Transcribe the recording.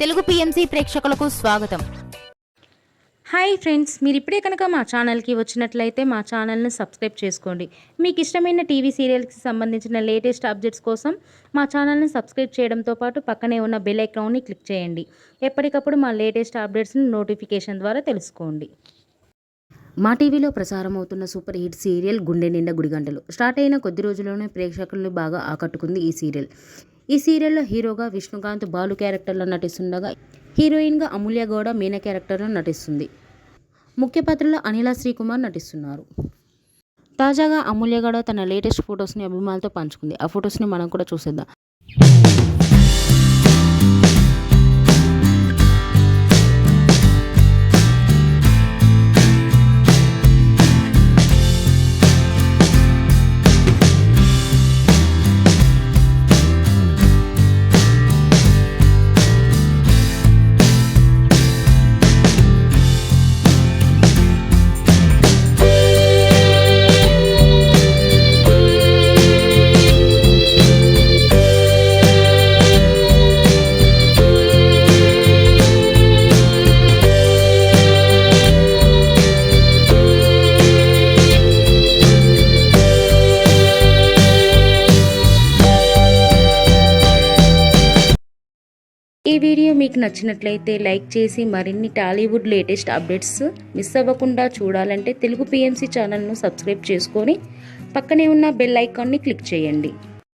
Telugu PMC ప్రేక్షకులకు స్వాగతం. Hi friends, మీరు ఇప్పుడే కనుక మా ఛానల్కి వచ్చినట్లయితే మా ఛానల్ని సబ్స్క్రైబ్ చేసుకోండి. మీకు ఇష్టమైన టీవీ సీరియల్కి సంబంధించిన లేటెస్ట్ అప్డేట్స్ కోసం మా ఛానల్ని సబ్స్క్రైబ్ చేయడంతో పాటు పక్కనే ఉన్న బెల్ ఐకాన్ని క్లిక్ చేయండి. ఎప్పటికప్పుడు మా లేటెస్ట్ అప్డేట్స్ని నోటిఫికేషన్ ద్వారా తెలుసుకోండి. మా టీవీలో ప్రసారం అవుతున్న సూపర్ హిట్ సీరియల్ గుండె నిండా గుడిగంటలు స్టార్ట్ అయిన కొద్ది రోజుల్లోనే ప్రేక్షకులను బాగా ఆకట్టుకుంది ఈ సీరియల్. ఈ సీరియల్లో హీరోగా విష్ణుకాంత్ బాలు క్యారెక్టర్లో నటిస్తుండగా హీరోయిన్గా అమూల్య గౌడ మీనా క్యారెక్టర్లో నటిస్తుంది. ముఖ్య పాత్రలో అనిలా శ్రీకుమార్ నటిస్తున్నారు. తాజాగా అమూల్య గౌడ తన లేటెస్ట్ ఫొటోస్ని అభిమానులతో పంచుకుంది. ఆ ఫొటోస్ని మనం కూడా చూసేద్దాం. ఈ వీడియో మీకు నచ్చినట్లయితే లైక్ చేసి మరిన్ని టాలీవుడ్ లేటెస్ట్ అప్డేట్స్ మిస్ అవ్వకుండా చూడాలంటే తెలుగు పిఎంసి ఛానల్ను సబ్స్క్రైబ్ చేసుకొని పక్కనే ఉన్న బెల్ ఐకాన్ని క్లిక్ చేయండి.